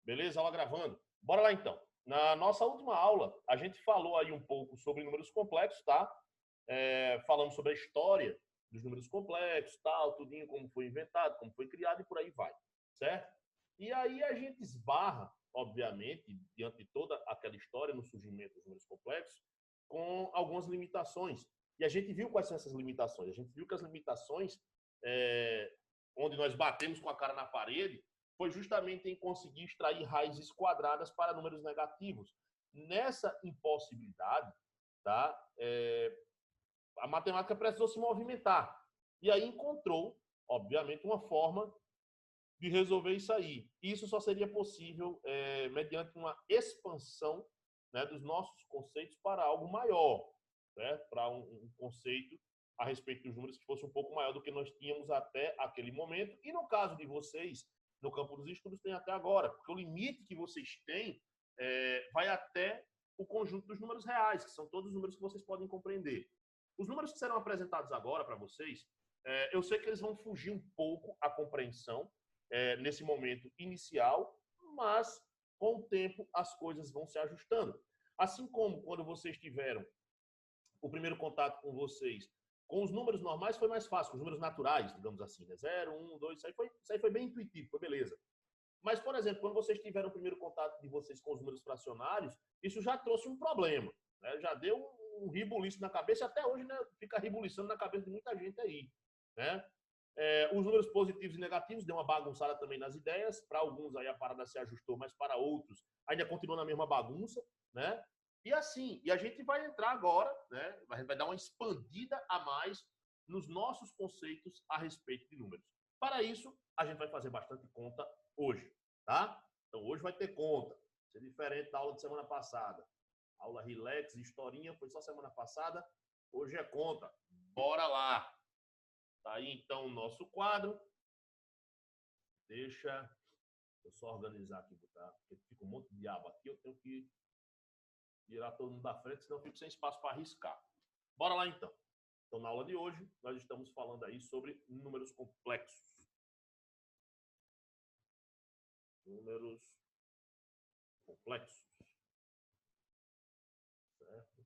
Beleza? Aula gravando. Bora lá então. Na nossa última aula, a gente falou aí um pouco sobre números complexos, tá? Falamos sobre a história dos números complexos, tal, tudinho, como foi inventado, como foi criado e por aí vai, certo? E aí a gente esbarra, obviamente, diante de toda aquela história no surgimento dos números complexos, com algumas limitações. E a gente viu quais são essas limitações. A gente viu que as limitações, onde nós batemos com a cara na parede, foi justamente em conseguir extrair raízes quadradas para números negativos. Nessa impossibilidade, tá? A matemática precisou se movimentar. E aí encontrou, obviamente, uma forma de resolver isso aí. Isso só seria possível mediante uma expansão, né, dos nossos conceitos para algo maior, né, para um conceito a respeito dos números que fosse um pouco maior do que nós tínhamos até aquele momento. E no caso de vocês, no campo dos estudos, tem até agora, porque o limite que vocês têm vai até o conjunto dos números reais, que são todos os números que vocês podem compreender. Os números que serão apresentados agora para vocês, eu sei que eles vão fugir um pouco à compreensão nesse momento inicial, mas com o tempo as coisas vão se ajustando. Assim como quando vocês tiveram o primeiro contato com vocês, com os números normais foi mais fácil, com os números naturais, digamos assim, né? 0, 1, 2, isso aí foi bem intuitivo, foi beleza. Mas, por exemplo, quando vocês tiveram o primeiro contato de vocês com os números fracionários, isso já trouxe um problema, né? Já deu um ribuliço na cabeça, até hoje, né, fica ribuliçando na cabeça de muita gente aí, né? Os números positivos e negativos deu uma bagunçada também nas ideias. Para alguns aí a parada se ajustou, mas para outros ainda continua na mesma bagunça, né? E assim, e a gente vai entrar agora, né? A gente vai dar uma expandida a mais nos nossos conceitos a respeito de números. Para isso, a gente vai fazer bastante conta hoje, tá? Então hoje vai ter conta. Isso é diferente da aula de semana passada. Aula relax, historinha, foi só semana passada. Hoje é conta. Bora lá! Tá aí, então, o nosso quadro. Deixa eu só organizar aqui, tá? Porque fica um monte de aba aqui, eu tenho que tirar todo mundo da frente, senão eu fico sem espaço para arriscar. Bora lá, então. Então, na aula de hoje, nós estamos falando aí sobre números complexos. Números complexos. Certo?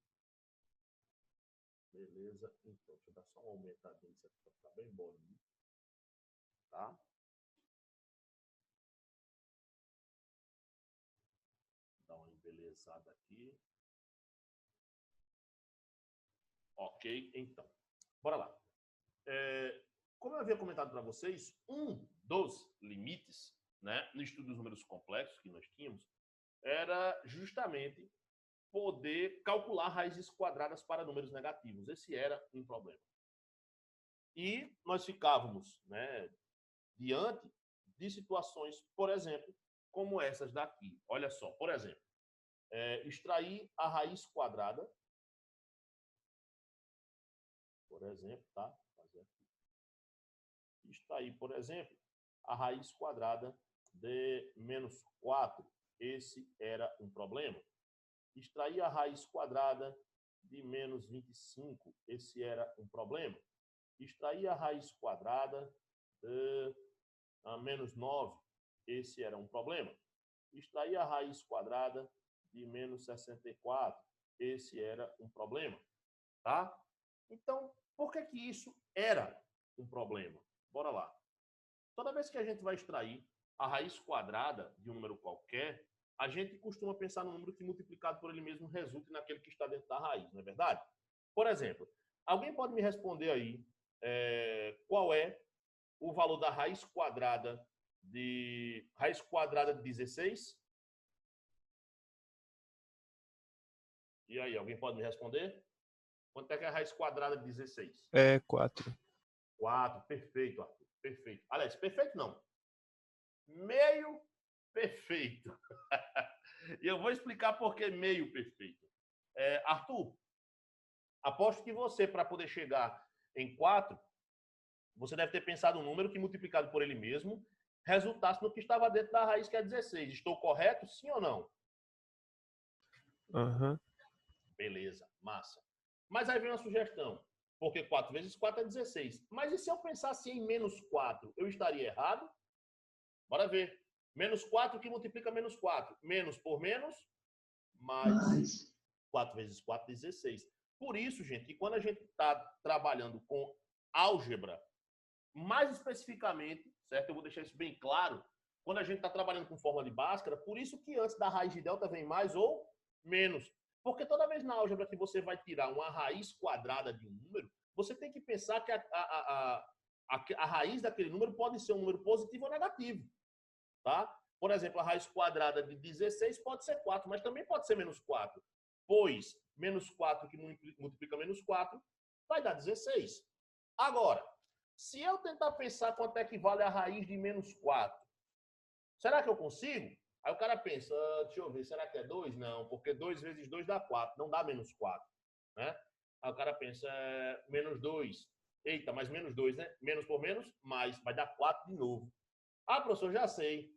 Beleza. Então, deixa eu dar só uma aumentadinha nisso aqui para ficar bem bolinho. Tá? Dá uma embelezada aqui. Ok, então. Bora lá. Como eu havia comentado para vocês, um dos limites, né, no estudo dos números complexos que nós tínhamos era justamente poder calcular raízes quadradas para números negativos. Esse era um problema. E nós ficávamos, né, diante de situações, por exemplo, como essas daqui. Olha só, por exemplo, extrair a raiz quadrada, por exemplo, tá? Fazer aqui. Extrair, por exemplo, a raiz quadrada de menos 4. Esse era um problema. Extrair a raiz quadrada de menos 25. Esse era um problema. Extrair a raiz quadrada de menos 9. Esse era um problema. Extrair a raiz quadrada de menos 64. Esse era um problema. Tá? Então, por que que isso era um problema? Bora lá. Toda vez que a gente vai extrair a raiz quadrada de um número qualquer, a gente costuma pensar no número que multiplicado por ele mesmo resulte naquele que está dentro da raiz, não é verdade? Por exemplo, alguém pode me responder aí qual é o valor da raiz quadrada de 16? E aí, alguém pode me responder? Quanto é que é a raiz quadrada de 16? 4. 4, perfeito, Arthur. Perfeito. Aliás, perfeito não. Meio perfeito. E eu vou explicar por que meio perfeito. Arthur, aposto que você, para poder chegar em 4, você deve ter pensado um número que, multiplicado por ele mesmo, resultasse no que estava dentro da raiz, que é 16. Estou correto? Sim ou não? Uhum. Beleza, massa. Mas aí vem uma sugestão. Porque 4 vezes 4 é 16. Mas e se eu pensasse em menos 4, eu estaria errado? Bora ver. Menos 4 que multiplica menos 4. Menos por menos, mais 4 vezes 4, 16. Por isso, gente, que quando a gente está trabalhando com álgebra, mais especificamente, certo? Eu vou deixar isso bem claro. Quando a gente está trabalhando com fórmula de Bhaskara, por isso que antes da raiz de delta vem mais ou menos. Porque toda vez na álgebra que você vai tirar uma raiz quadrada de um número, você tem que pensar que a raiz daquele número pode ser um número positivo ou negativo. Tá? Por exemplo, a raiz quadrada de 16 pode ser 4, mas também pode ser menos 4. Pois menos 4 que multiplica menos 4 vai dar 16. Agora, se eu tentar pensar quanto é que vale a raiz de menos 4, será que eu consigo? Aí o cara pensa, deixa eu ver, será que é 2? Não, porque 2 vezes 2 dá 4, não dá menos 4. Né? Aí o cara pensa, menos 2. Eita, mas menos 2, né? Menos por menos, mais, vai dar 4 de novo. Ah, professor, já sei.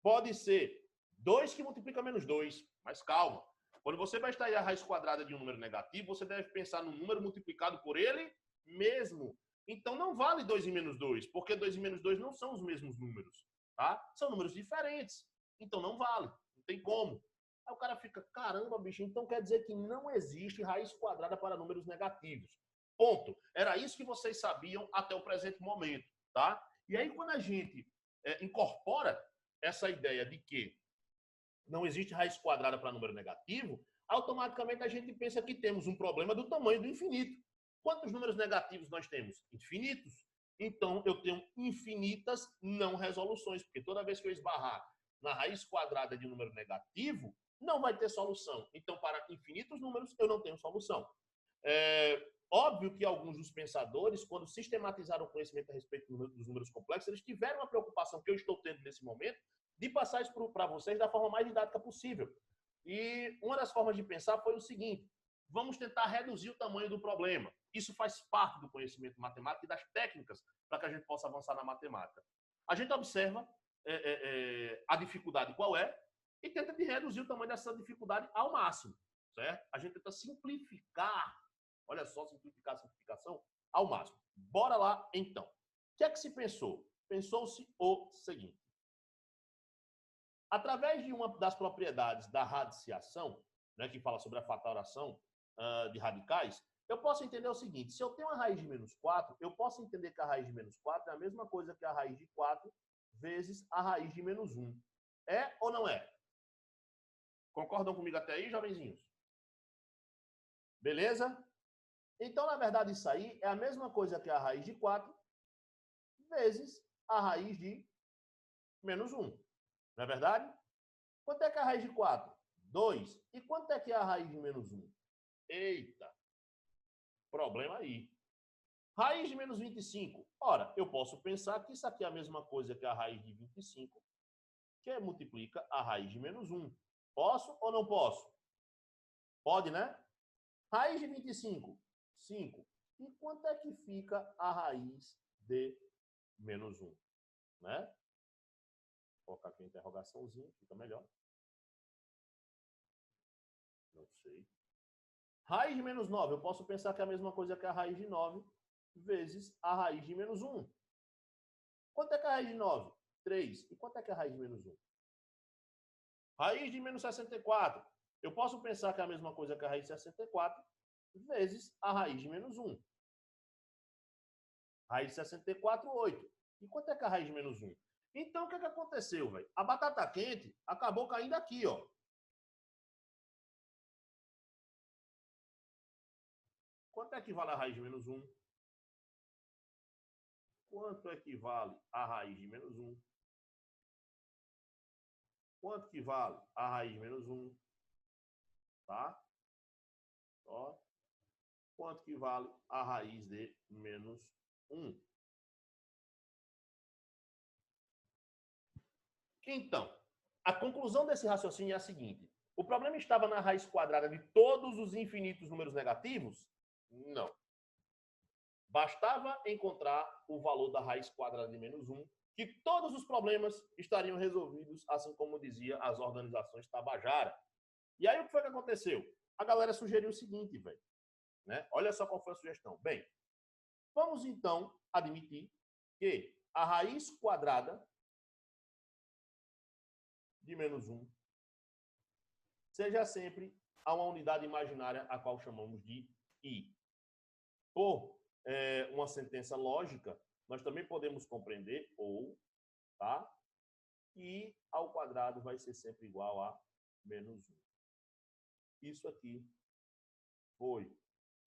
Pode ser 2 que multiplica menos 2, mas calma. Quando você vai extrair a raiz quadrada de um número negativo, você deve pensar no número multiplicado por ele mesmo. Então não vale 2 e menos 2, porque 2 e menos 2 não são os mesmos números. Tá? São números diferentes. Então não vale. Não tem como. Aí o cara fica, caramba, bicho, então quer dizer que não existe raiz quadrada para números negativos. Ponto. Era isso que vocês sabiam até o presente momento. Tá? E aí quando a gente incorpora essa ideia de que não existe raiz quadrada para número negativo, automaticamente a gente pensa que temos um problema do tamanho do infinito. Quantos números negativos nós temos? Infinitos. Então, eu tenho infinitas não resoluções, porque toda vez que eu esbarrar na raiz quadrada de um número negativo, não vai ter solução. Então, para infinitos números, eu não tenho solução. Óbvio que alguns dos pensadores, quando sistematizaram o conhecimento a respeito dos números complexos, eles tiveram a preocupação que eu estou tendo nesse momento de passar isso para vocês da forma mais didática possível. E uma das formas de pensar foi o seguinte: vamos tentar reduzir o tamanho do problema. Isso faz parte do conhecimento matemático e das técnicas para que a gente possa avançar na matemática. A gente observa a dificuldade qual é e tenta de reduzir o tamanho dessa dificuldade ao máximo, certo? A gente tenta simplificar, olha só, simplificar a simplificação ao máximo. Bora lá, então. O que é que se pensou? Pensou-se o seguinte: através de uma das propriedades da radiciação, né, que fala sobre a fatoração de radicais, eu posso entender o seguinte: se eu tenho a raiz de menos 4, eu posso entender que a raiz de menos 4 é a mesma coisa que a raiz de 4 vezes a raiz de menos 1. É ou não é? Concordam comigo até aí, jovenzinhos? Beleza? Então, na verdade, isso aí é a mesma coisa que a raiz de 4 vezes a raiz de menos 1. Não é verdade? Quanto é que é a raiz de 4? 2. E quanto é que é a raiz de menos 1? Eita, problema aí. Raiz de menos 25. Ora, eu posso pensar que isso aqui é a mesma coisa que a raiz de 25, que multiplica a raiz de menos 1. Posso ou não posso? Pode, né? Raiz de 25, 5. E quanto é que fica a raiz de menos 1? Né? Vou colocar aqui a interrogaçãozinha, fica melhor. Não sei. Raiz de menos 9, eu posso pensar que é a mesma coisa que a raiz de 9 vezes a raiz de menos 1. Quanto é que é a raiz de 9? 3. E quanto é que é a raiz de menos 1? Raiz de menos 64. Eu posso pensar que é a mesma coisa que a raiz de 64 vezes a raiz de menos 1. Raiz de 64, 8. E quanto é que é a raiz de menos 1? Então, o que aconteceu, velho? A batata quente acabou caindo aqui, ó. Quanto equivale a raiz de menos 1? Quanto equivale a raiz de menos 1? Quanto equivale a raiz de menos 1? Tá? Ó. Quanto equivale a raiz de menos 1? Então, a conclusão desse raciocínio é a seguinte: o problema estava na raiz quadrada de todos os infinitos números negativos? Não. Bastava encontrar o valor da raiz quadrada de menos 1, que todos os problemas estariam resolvidos, assim como dizia as organizações Tabajara. E aí o que foi que aconteceu? A galera sugeriu o seguinte, velho. Né? Olha só qual foi a sugestão. Bem, vamos então admitir que a raiz quadrada de menos 1 seja sempre a uma unidade imaginária a qual chamamos de i. Por uma sentença lógica, nós também podemos compreender, ou, tá? I ao quadrado vai ser sempre igual a menos 1. Isso aqui foi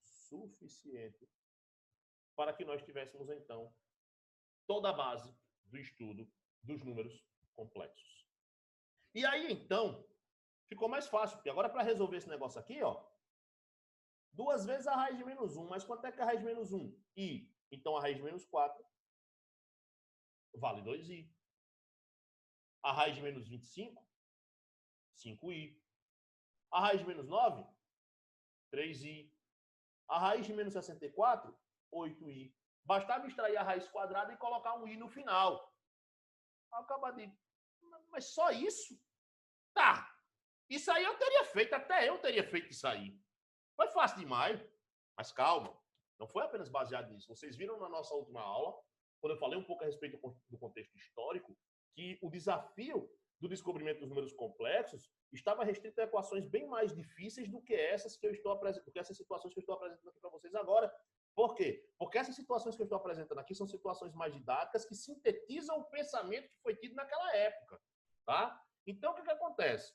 suficiente para que nós tivéssemos, então, toda a base do estudo dos números complexos. E aí, então, ficou mais fácil, porque agora para resolver esse negócio aqui, ó, 2 vezes a raiz de menos 1, mas quanto é que é a raiz de menos 1? I. Então, a raiz de menos 4 vale 2i. A raiz de menos 25, 5i. A raiz de menos 9, 3i. A raiz de menos 64, 8i. Bastava extrair a raiz quadrada e colocar um i no final. Acaba de... Mas só isso? Tá. Isso aí eu teria feito, até eu teria feito isso aí. Foi fácil demais. Mas calma, não foi apenas baseado nisso. Vocês viram na nossa última aula, quando eu falei um pouco a respeito do contexto histórico, que o desafio do descobrimento dos números complexos estava restrito a equações bem mais difíceis do que essas que eu estou apresentando, do que essas situações que eu estou apresentando aqui para vocês agora. Por quê? Porque essas situações que eu estou apresentando aqui são situações mais didáticas que sintetizam o pensamento que foi tido naquela época, tá? Então, o que acontece?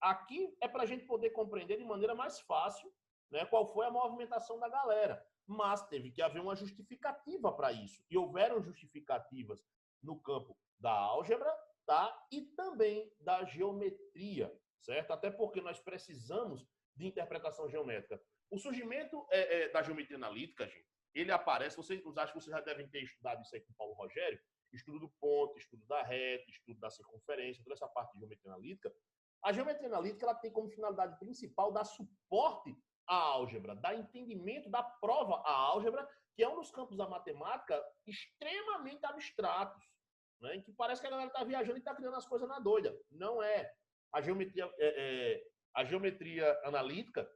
Aqui é para a gente poder compreender de maneira mais fácil, né, qual foi a movimentação da galera. Mas teve que haver uma justificativa para isso. E houveram justificativas no campo da álgebra, tá? E também da geometria, certo? Até porque nós precisamos de interpretação geométrica. O surgimento da geometria analítica, gente, ele aparece, vocês acham que vocês já devem ter estudado isso aí com o Paulo Rogério, estudo do ponto, estudo da reta, estudo da circunferência, toda essa parte de geometria analítica. A geometria analítica ela tem como finalidade principal dar suporte à álgebra, dar entendimento, dar prova à álgebra, que é um dos campos da matemática extremamente abstratos, né, em que parece que a galera está viajando e está criando as coisas na doida. Não é. A geometria analítica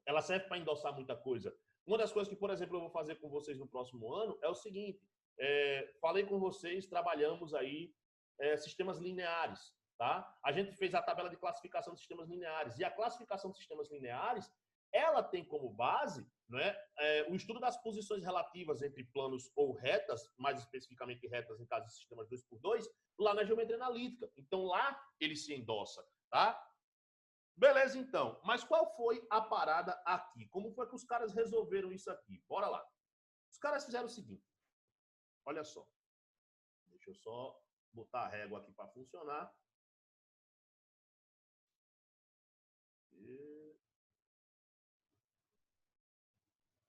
ela serve para endossar muita coisa. Uma das coisas que, por exemplo, eu vou fazer com vocês no próximo ano é o seguinte: falei com vocês, trabalhamos aí sistemas lineares. Tá? A gente fez a tabela de classificação de sistemas lineares. E a classificação de sistemas lineares, ela tem como base, né, o estudo das posições relativas entre planos ou retas, mais especificamente retas em caso de sistemas 2x2, lá na geometria analítica. Então, lá ele se endossa. Tá? Beleza, então. Mas qual foi a parada aqui? Como foi que os caras resolveram isso aqui? Bora lá. Os caras fizeram o seguinte. Olha só. Deixa eu só botar a régua aqui para funcionar.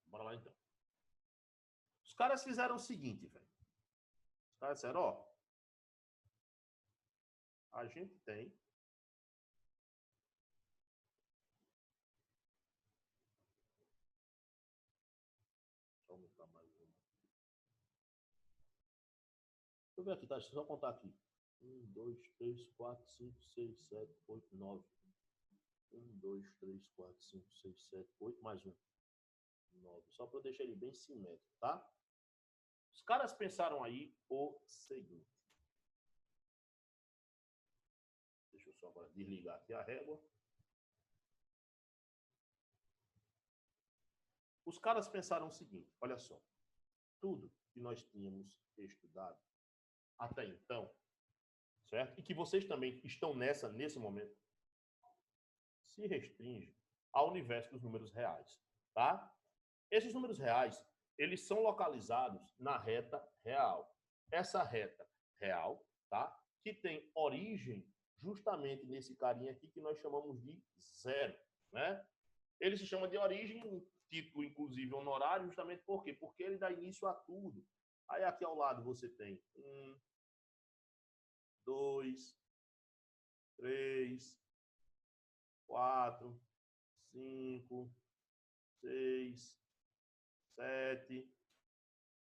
Bora lá, então. Os caras fizeram o seguinte, velho. Os caras disseram, ó. A gente tem deixa eu ver aqui, tá? Deixa eu só contar aqui. 1, 2, 3, 4, 5, 6, 7, 8, 9. 1, 2, 3, 4, 5, 6, 7, 8, mais 1. 9. Só para eu deixar ele bem simétrico, tá? Os caras pensaram aí o seguinte. Deixa eu só agora desligar aqui a régua. Os caras pensaram o seguinte, olha só. Tudo que nós tínhamos estudado até então, certo? E que vocês também estão nesse momento, se restringe ao universo dos números reais, tá? Esses números reais, eles são localizados na reta real. Essa reta real, tá? Que tem origem justamente nesse carinha aqui que nós chamamos de zero, né? Ele se chama de origem, um título inclusive honorário, justamente por quê? Porque ele dá início a tudo. Aí aqui ao lado você tem 1, 2, 3, 4, 5, 6, 7,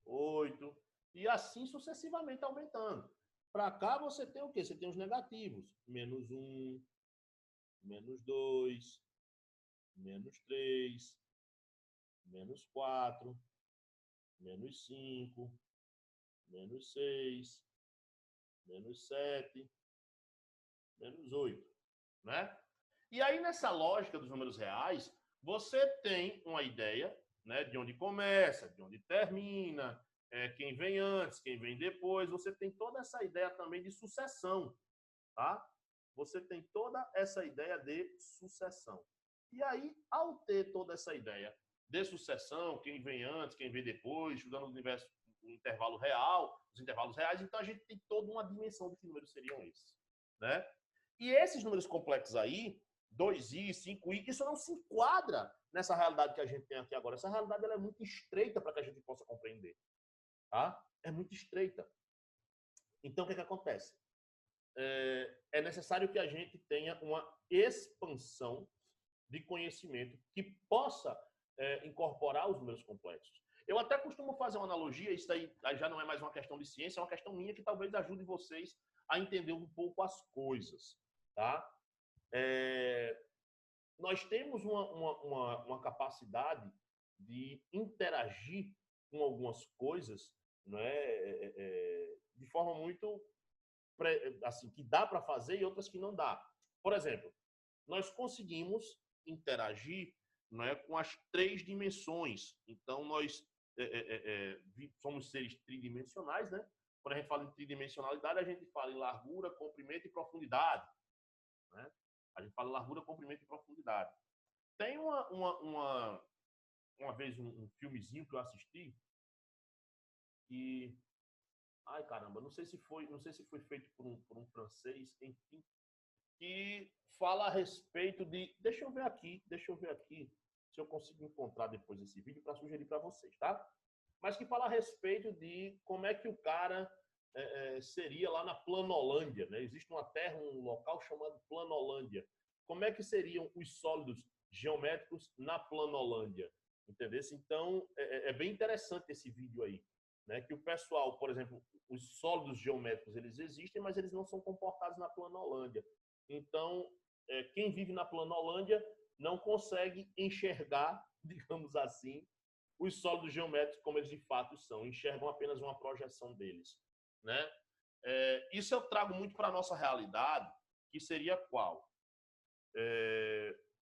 8, e assim sucessivamente aumentando. Para cá você tem o quê? Você tem os negativos. Menos 1, menos 2, menos 3, menos 4, menos 5, menos 6, menos 7, menos 8, né? E aí, nessa lógica dos números reais, você tem uma ideia, né, de onde começa, de onde termina, quem vem antes, quem vem depois. Você tem toda essa ideia também de sucessão, tá? Você tem toda essa ideia de sucessão. E aí, ao ter toda essa ideia de sucessão, quem vem antes, quem vem depois, estudando o universo, o intervalo real, os intervalos reais, então a gente tem toda uma dimensão de que números seriam esses, né? E esses números complexos aí, 2i, 5i, isso não se enquadra nessa realidade que a gente tem aqui agora. Essa realidade ela é muito estreita para que a gente possa compreender, tá? É muito estreita. Então, o que acontece? É necessário que a gente tenha uma expansão de conhecimento que possa incorporar os números complexos. Eu até costumo fazer uma analogia, isso aí já não é mais uma questão de ciência, é uma questão minha que talvez ajude vocês a entender um pouco as coisas, tá? Nós temos uma capacidade de interagir com algumas coisas, não de forma muito assim, que dá para fazer e outras que não dá. Por exemplo, nós conseguimos interagir, com as 3 dimensões. Então, nós somos seres tridimensionais, né? Quando a gente fala em tridimensionalidade, a gente fala em largura, comprimento e profundidade, né? A gente fala em largura, comprimento e profundidade. Tem uma vez um filmezinho que eu assisti e ai caramba, não sei se foi feito por um francês, enfim, que fala a respeito de, deixa eu ver aqui, se eu consigo encontrar depois esse vídeo para sugerir para vocês, tá? Mas que fala a respeito de como é que o cara seria lá na Planolândia, né? Existe uma terra, um local chamado Planolândia. Como é que seriam os sólidos geométricos na Planolândia? Entendeu? Então, é bem interessante esse vídeo aí, né? Que o pessoal, por exemplo, os sólidos geométricos, eles existem, mas eles não são comportados na Planolândia. Então, quem vive na Planolândia não consegue enxergar, digamos assim, os sólidos geométricos como eles de fato são, enxergam apenas uma projeção deles, né? Isso eu trago muito para a nossa realidade, que seria qual?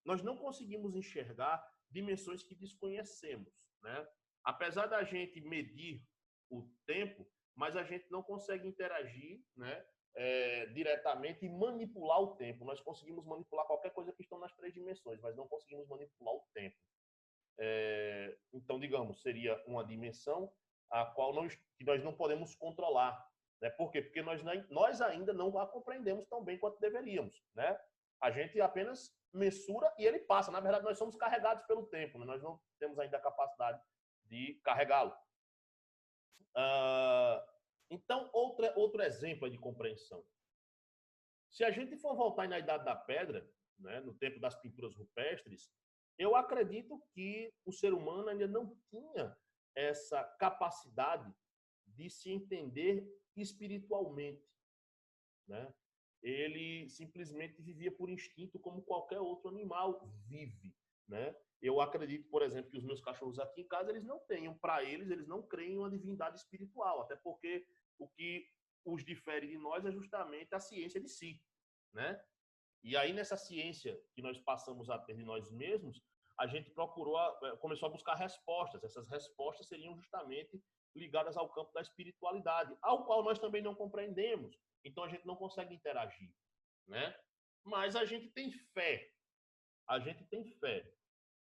Nós não conseguimos enxergar dimensões que desconhecemos, né? Apesar da gente medir o tempo, mas a gente não consegue interagir, né, diretamente e manipular o tempo. Nós conseguimos manipular qualquer coisa que estão nas 3 dimensões, mas não conseguimos manipular o tempo. Então, digamos, seria uma dimensão a qual que nós não podemos controlar. Né? Por quê? Porque nós ainda não a compreendemos tão bem quanto deveríamos. Né? A gente apenas mensura e ele passa. Na verdade, nós somos carregados pelo tempo. Né? Nós não temos ainda a capacidade de carregá-lo. Então, outro exemplo de compreensão. Se a gente for voltar na Idade da Pedra, né, no tempo das pinturas rupestres, eu acredito que o ser humano ainda não tinha essa capacidade de se entender espiritualmente, né? Ele simplesmente vivia por instinto como qualquer outro animal vive, né? Eu acredito, por exemplo, que os meus cachorros aqui em casa, eles não tenham, para eles não creem em uma divindade espiritual, até porque o que os difere de nós é justamente a ciência de si, né? E aí, nessa ciência que nós passamos a ter de nós mesmos, a gente começou a buscar respostas. Essas respostas seriam justamente ligadas ao campo da espiritualidade, ao qual nós também não compreendemos. Então, a gente não consegue interagir, né? Mas a gente tem fé. A gente tem fé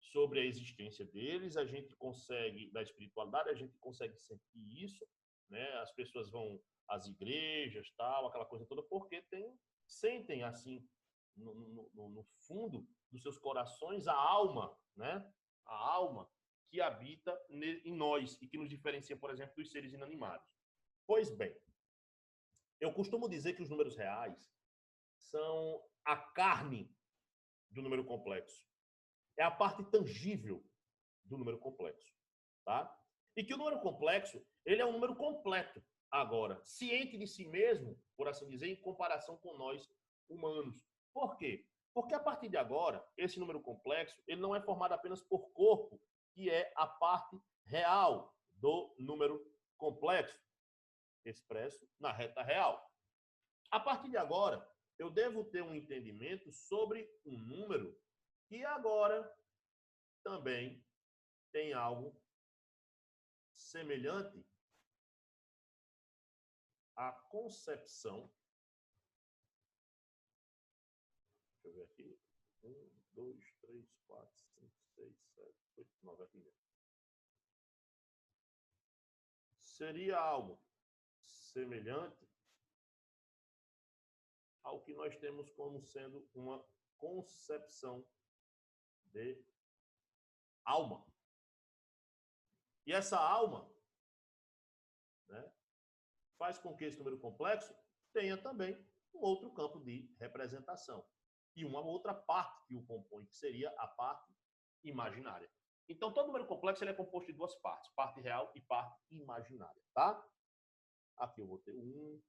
sobre a existência deles, a gente consegue, da espiritualidade, a gente consegue sentir isso, né? As pessoas vão às igrejas, tal, aquela coisa toda, porque sentem, assim, no fundo dos seus corações, a alma, né? A alma que habita em nós e que nos diferencia, por exemplo, dos seres inanimados. Pois bem, eu costumo dizer que os números reais são a carne do número complexo. É a parte tangível do número complexo, tá? E que o número complexo, ele é um número completo agora, ciente de si mesmo, por assim dizer, em comparação com nós humanos. Por quê? Porque a partir de agora, esse número complexo, ele não é formado apenas por corpo, que é a parte real do número complexo, expresso na reta real. A partir de agora, eu devo ter um entendimento sobre um número que agora também tem algo semelhante à concepção. Deixa eu ver aqui. 1, 2, 3, 4, 5, 6, 7, 8, 9 aqui dentro. Seria algo semelhante ao que nós temos como sendo uma concepção de alma. E essa alma, né, faz com que esse número complexo tenha também um outro campo de representação e uma outra parte que o compõe, que seria a parte imaginária. Então, todo número complexo ele é composto de duas partes, parte real e parte imaginária, tá? Aqui eu vou ter 1,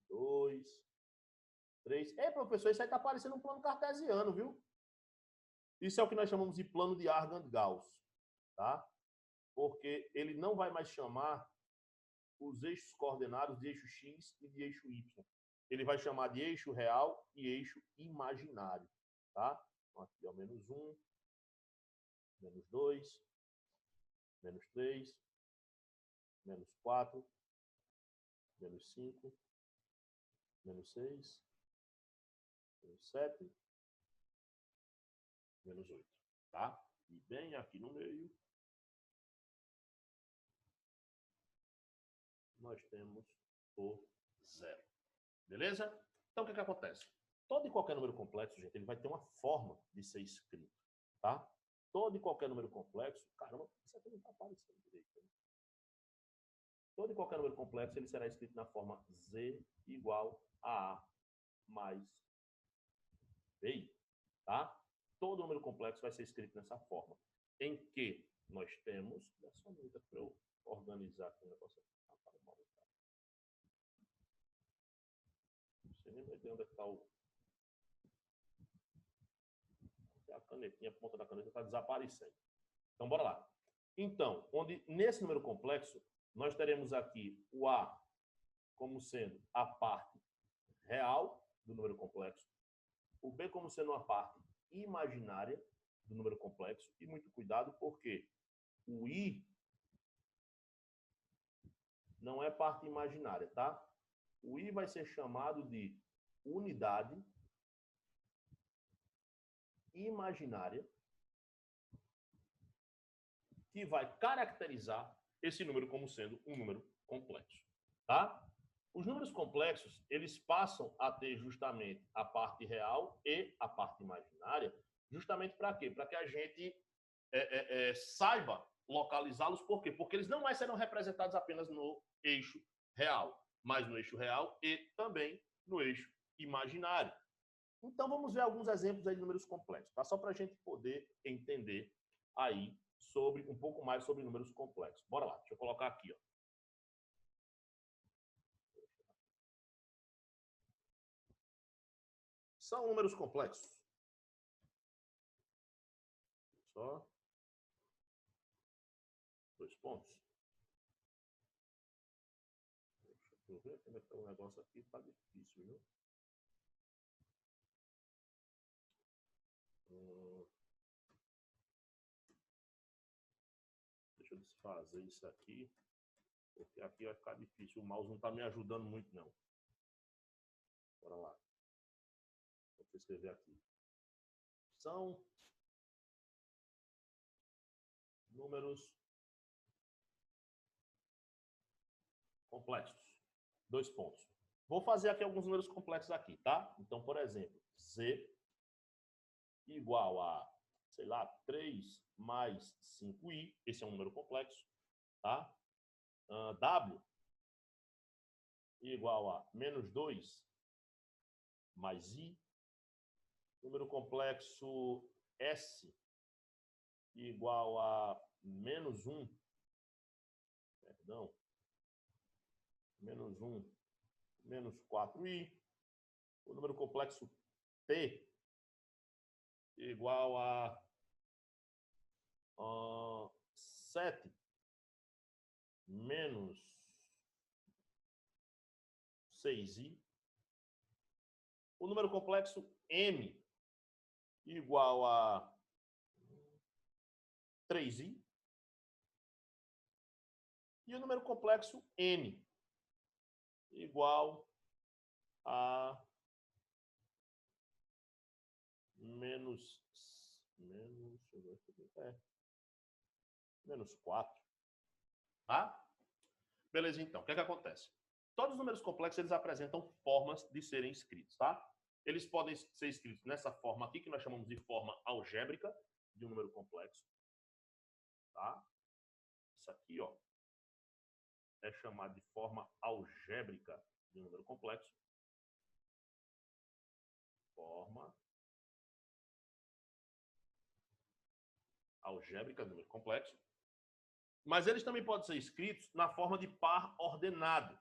2, 3. Ei, professor, isso aí está parecendo um plano cartesiano, viu? Isso é o que nós chamamos de plano de Argand-Gauss, tá? Porque ele não vai mais chamar os eixos coordenados de eixo X e de eixo Y. Ele vai chamar de eixo real e eixo imaginário, tá? Então, aqui, ó, -1, -2, -3, -4, -5, -6, -7, -8, tá? E bem aqui no meio, nós temos o 0. Beleza? Então, o que acontece? Todo e qualquer número complexo, gente, ele vai ter uma forma de ser escrito, tá? Todo e qualquer número complexo... Caramba, isso aqui não está aparecendo direito. Né? Todo e qualquer número complexo, ele será escrito na forma z igual a A mais BI, tá? Todo número complexo vai ser escrito nessa forma, em que nós temos... Dá só um minuto para eu organizar aqui o negócio. Você nem vai ver onde está o... A canetinha, a ponta da caneta está desaparecendo. Então, bora lá. Então, nesse número complexo, nós teremos aqui o A como sendo a parte real do número complexo, o B como sendo uma parte imaginária do número complexo, e muito cuidado, porque o I não é parte imaginária, tá? O I vai ser chamado de unidade imaginária, que vai caracterizar esse número como sendo um número complexo, tá? Os números complexos, eles passam a ter justamente a parte real e a parte imaginária, justamente para quê? Para que a gente saiba localizá-los. Por quê? Porque eles não mais serão representados apenas no eixo real, mas no eixo real e também no eixo imaginário. Então, vamos ver alguns exemplos aí de números complexos, tá? Só para a gente poder entender aí um pouco mais sobre números complexos. Bora lá, deixa eu colocar aqui, ó. São números complexos. Só 2 pontos. Deixa eu ver como é que tá o negócio aqui, tá difícil, viu? Deixa eu desfazer isso aqui, porque aqui vai ficar difícil. O mouse não está me ajudando muito, não. Bora lá. Vou escrever aqui. São números complexos. 2 pontos. Vou fazer aqui alguns números complexos aqui, tá? Então, por exemplo, Z igual a, sei lá, 3 mais 5i. Esse é um número complexo, tá? W igual a -2 mais i. Número complexo S igual a -1, perdão, -1, -4i. O número complexo T igual a 7 menos 6i. o número complexo m igual a 3i e o número complexo n igual a menos 4. Tá? Beleza, então. O que é que acontece? Todos os números complexos, eles apresentam formas de serem escritos, tá? Eles podem ser escritos nessa forma aqui, que nós chamamos de forma algébrica de um número complexo. Tá? Isso aqui, ó, é chamado de forma algébrica de um número complexo. Forma algébrica de número complexo. Mas eles também podem ser escritos na forma de par ordenado.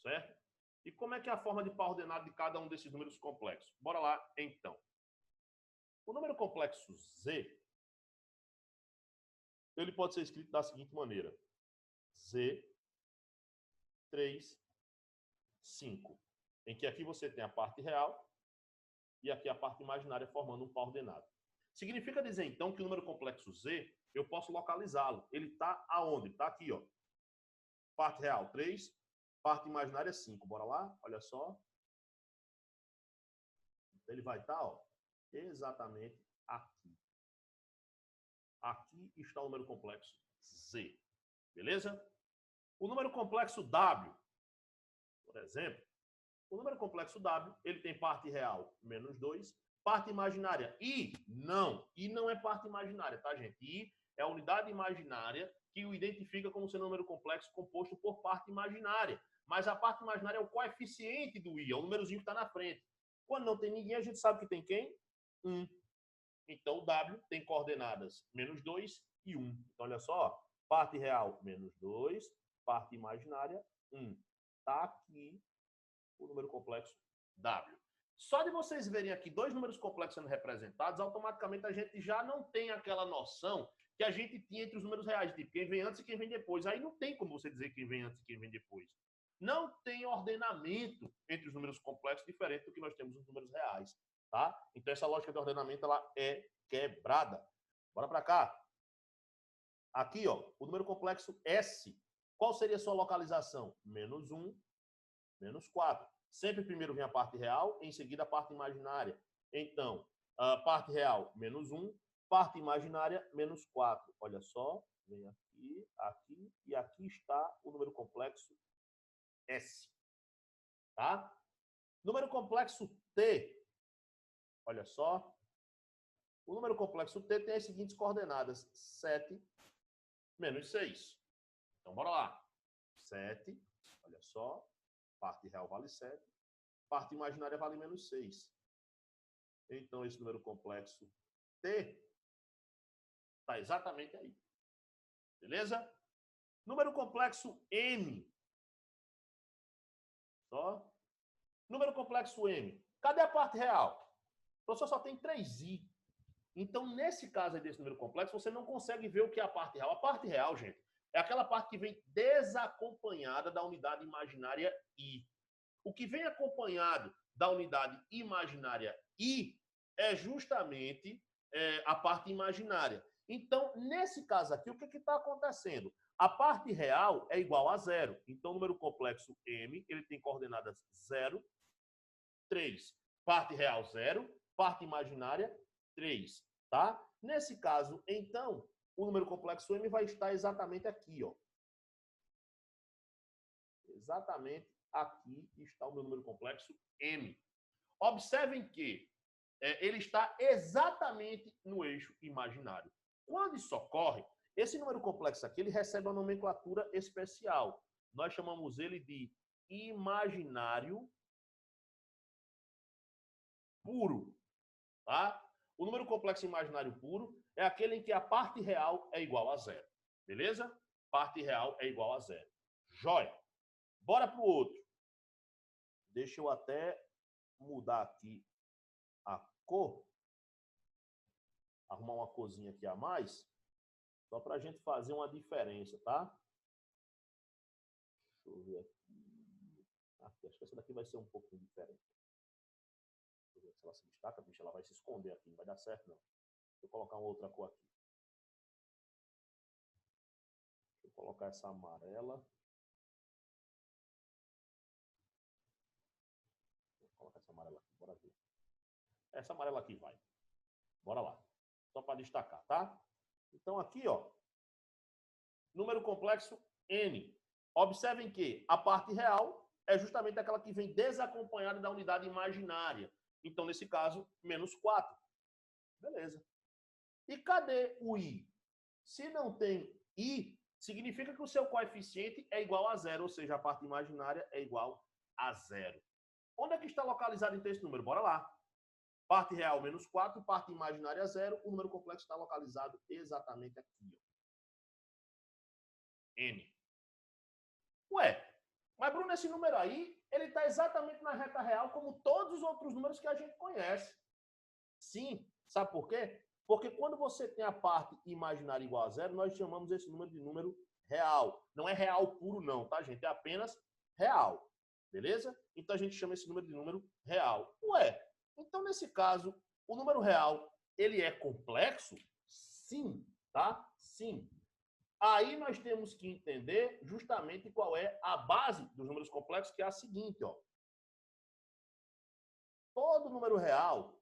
Certo? E como é que é a forma de par ordenado de cada um desses números complexos? Bora lá, então. O número complexo Z, ele pode ser escrito da seguinte maneira. Z, 3, 5. Em que aqui você tem a parte real e aqui a parte imaginária formando um par ordenado. Significa dizer, então, que o número complexo Z, eu posso localizá-lo. Ele está aonde? Está aqui, ó. Parte real, 3. Parte imaginária, 5. Bora lá? Olha só. Ele vai estar, ó, exatamente aqui. Aqui está o número complexo Z. Beleza? O número complexo W, por exemplo, o número complexo W, ele tem parte real, menos 2, parte imaginária, I não é parte imaginária, tá, gente? I é a unidade imaginária que o identifica como sendo um número complexo composto por parte imaginária. Mas a parte imaginária é o coeficiente do I, é o númerozinho que está na frente. Quando não tem ninguém, a gente sabe que tem quem? 1. Então, o W tem coordenadas menos 2 e 1. Então, olha só, parte real, menos 2, parte imaginária, 1. Está aqui o número complexo W. Só de vocês verem aqui dois números complexos sendo representados, automaticamente a gente já não tem aquela noção que a gente tinha entre os números reais, tipo quem vem antes e quem vem depois. Aí não tem como você dizer quem vem antes e quem vem depois. Não tem ordenamento entre os números complexos diferente do que nós temos nos números reais. Tá? Então, essa lógica de ordenamento ela é quebrada. Bora para cá. Aqui, ó, o número complexo S. Qual seria a sua localização? Menos 1, menos 4. Sempre primeiro vem a parte real, em seguida a parte imaginária. Então, a parte real, menos 1, parte imaginária, menos 4. Olha só, vem aqui, aqui, e aqui está o número complexo S. Tá? Número complexo T. Olha só. O número complexo T tem as seguintes coordenadas. 7 menos 6. Então, bora lá. 7, olha só. Parte real vale 7. Parte imaginária vale menos 6. Então, esse número complexo T está exatamente aí. Beleza? Número complexo M. Só. Número complexo M. Cadê a parte real? O professor só tem 3i. Então, nesse caso aí desse número complexo, você não consegue ver o que é a parte real. A parte real, gente, é aquela parte que vem desacompanhada da unidade imaginária I. O que vem acompanhado da unidade imaginária I é justamente a parte imaginária. Então, nesse caso aqui, o que está acontecendo? A parte real é igual a 0. Então, o número complexo M, ele tem coordenadas 0, 3. Parte real, 0. Parte imaginária, 3. Tá? Nesse caso, então, o número complexo M vai estar exatamente aqui, ó. Exatamente aqui está o meu número complexo M. Observem que ele está exatamente no eixo imaginário. Quando isso ocorre, esse número complexo aqui ele recebe uma nomenclatura especial. Nós chamamos ele de imaginário puro. Tá? O número complexo imaginário puro é aquele em que a parte real é igual a 0. Beleza? Parte real é igual a 0. Jóia. Bora para o outro. Deixa eu até mudar aqui a cor. Arrumar uma corzinha aqui a mais. Só para a gente fazer uma diferença, tá? Deixa eu ver aqui. Acho que essa daqui vai ser um pouquinho diferente. ver se ela se destaca, bicho, ela vai se esconder aqui, não vai dar certo, não. Deixa eu colocar uma outra cor aqui. Deixa eu colocar essa amarela. Vou colocar essa amarela aqui, bora ver. Essa amarela aqui vai. Bora lá. Só para destacar, tá? Então aqui, ó, número complexo N. Observem que a parte real é justamente aquela que vem desacompanhada da unidade imaginária. Então, nesse caso, menos 4. Beleza. E cadê o I? Se não tem I, significa que o seu coeficiente é igual a 0, ou seja, a parte imaginária é igual a 0. Onde é que está localizado então esse número? Bora lá. Parte real, menos 4, parte imaginária, 0. O número complexo está localizado exatamente aqui, ó. N. Ué, mas Bruno, esse número aí, ele está exatamente na reta real como todos os outros números que a gente conhece. Sim, sabe por quê? Porque quando você tem a parte imaginária igual a 0, nós chamamos esse número de número real. Não é real puro não, tá, gente? É apenas real, beleza? Então a gente chama esse número de número real. Ué, então nesse caso, o número real, ele é complexo? Sim, tá? Sim. Aí nós temos que entender justamente qual é a base dos números complexos, que é a seguinte, ó. Todo número real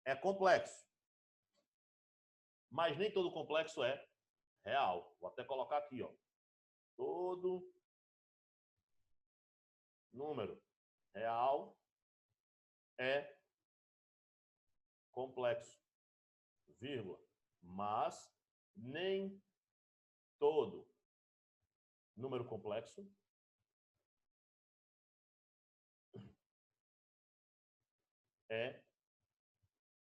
é complexo, mas nem todo complexo é real. Vou até colocar aqui, ó. Todo número real é complexo, vírgula, mas nem todo número complexo é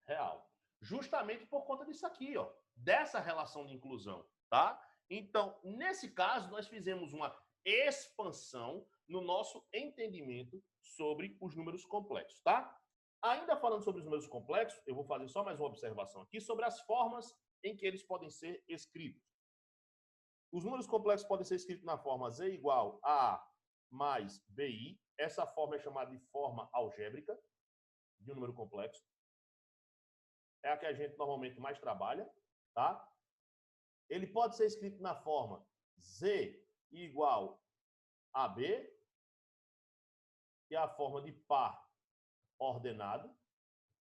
real. Justamente por conta disso aqui, ó, dessa relação de inclusão, tá? Então, nesse caso, nós fizemos uma expansão no nosso entendimento sobre os números complexos, tá? Ainda falando sobre os números complexos, eu vou fazer só mais uma observação aqui sobre as formas em que eles podem ser escritos. Os números complexos podem ser escritos na forma Z igual a A mais BI. Essa forma é chamada de forma algébrica de um número complexo. É a que a gente normalmente mais trabalha, tá? Ele pode ser escrito na forma Z igual a B, que é a forma de par ordenado.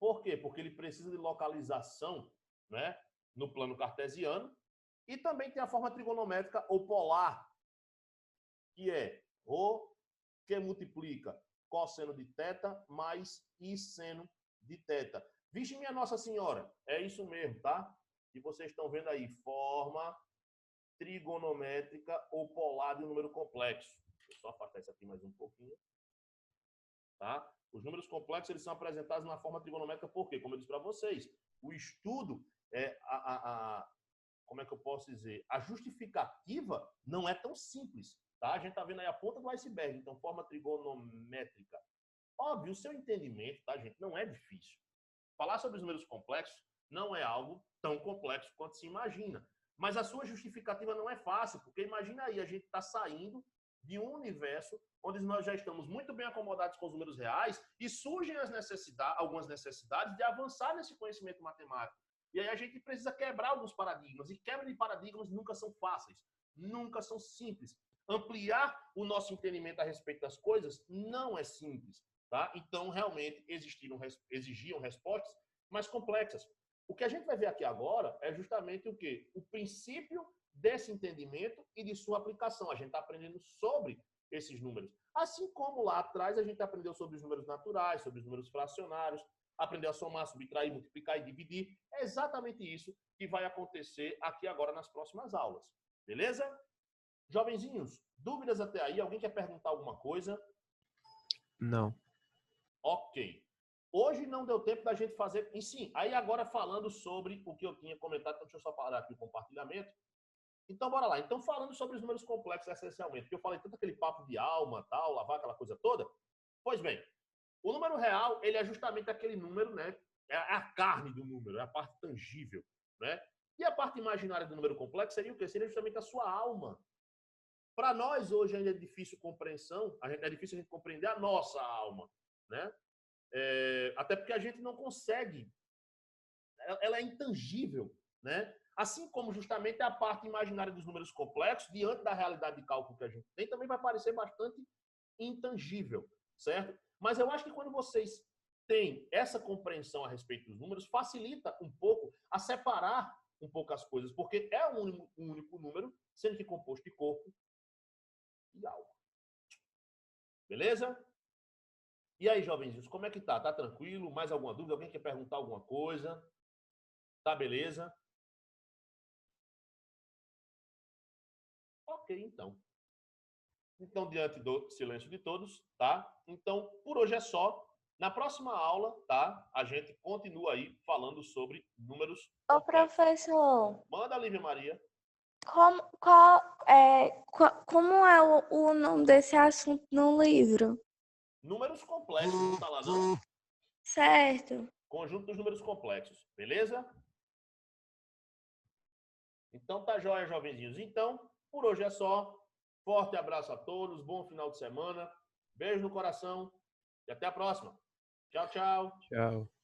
Por quê? Porque ele precisa de localização, né, no plano cartesiano. E também tem a forma trigonométrica ou polar, que é Rho, que multiplica cosseno de θ mais I seno de θ. Vixe, minha Nossa Senhora, é isso mesmo, tá? E vocês estão vendo aí, forma trigonométrica ou polar de um número complexo. Deixa eu só afastar isso aqui mais um pouquinho. Tá? Os números complexos eles são apresentados na forma trigonométrica por quê? Como eu disse para vocês, o estudo, como é que eu posso dizer? A justificativa não é tão simples. Tá? A gente está vendo aí a ponta do iceberg, então forma trigonométrica. Óbvio, o seu entendimento, tá, gente, não é difícil. Falar sobre os números complexos não é algo tão complexo quanto se imagina. Mas a sua justificativa não é fácil, porque imagina aí, a gente está saindo de um universo onde nós já estamos muito bem acomodados com os números reais e surgem algumas necessidades de avançar nesse conhecimento matemático. E aí a gente precisa quebrar alguns paradigmas. E quebra de paradigmas nunca são fáceis, nunca são simples. Ampliar o nosso entendimento a respeito das coisas não é simples. Tá? Então, realmente, exigiam respostas mais complexas. O que a gente vai ver aqui agora é justamente o quê? O princípio desse entendimento e de sua aplicação. A gente está aprendendo sobre esses números. Assim como lá atrás a gente aprendeu sobre os números naturais, sobre os números fracionários, aprendeu a somar, subtrair, multiplicar e dividir. É exatamente isso que vai acontecer aqui agora nas próximas aulas. Beleza? Jovenzinhos, dúvidas até aí? Alguém quer perguntar alguma coisa? Não. Ok. Hoje não deu tempo da gente fazer... E sim, aí agora falando sobre o que eu tinha comentado, então deixa eu só parar aqui o compartilhamento. Então, bora lá. Então, falando sobre os números complexos, essencialmente, porque eu falei tanto aquele papo de alma, tal, lavar aquela coisa toda. Pois bem, o número real, ele é justamente aquele número, né? É a carne do número, é a parte tangível, né? E a parte imaginária do número complexo seria o quê? Seria justamente a sua alma. Para nós, hoje, ainda é difícil compreensão, é difícil a gente compreender a nossa alma, né? Até porque a gente não consegue, ela é intangível, né? Assim como justamente a parte imaginária dos números complexos, diante da realidade de cálculo que a gente tem, também vai parecer bastante intangível, certo? Mas eu acho que quando vocês têm essa compreensão a respeito dos números, facilita um pouco a separar um pouco as coisas, porque é um único número, sendo que composto de corpo e alma. Beleza? E aí, jovenzinhos, como é que tá? Tá tranquilo? Mais alguma dúvida? Alguém quer perguntar alguma coisa? Tá beleza? Ok, então. Então, diante do silêncio de todos, tá? Então, por hoje é só. Na próxima aula, tá? A gente continua aí falando sobre números Ô, complexos. professor, Manda, Lívia Maria. como é o nome desse assunto no livro? Números complexos, não tá lá não? Certo. Conjunto dos números complexos, beleza? Então tá jóia, jovenzinhos. Então, por hoje é só. Forte abraço a todos, bom final de semana. Beijo no coração e até a próxima. Tchau, tchau. Tchau.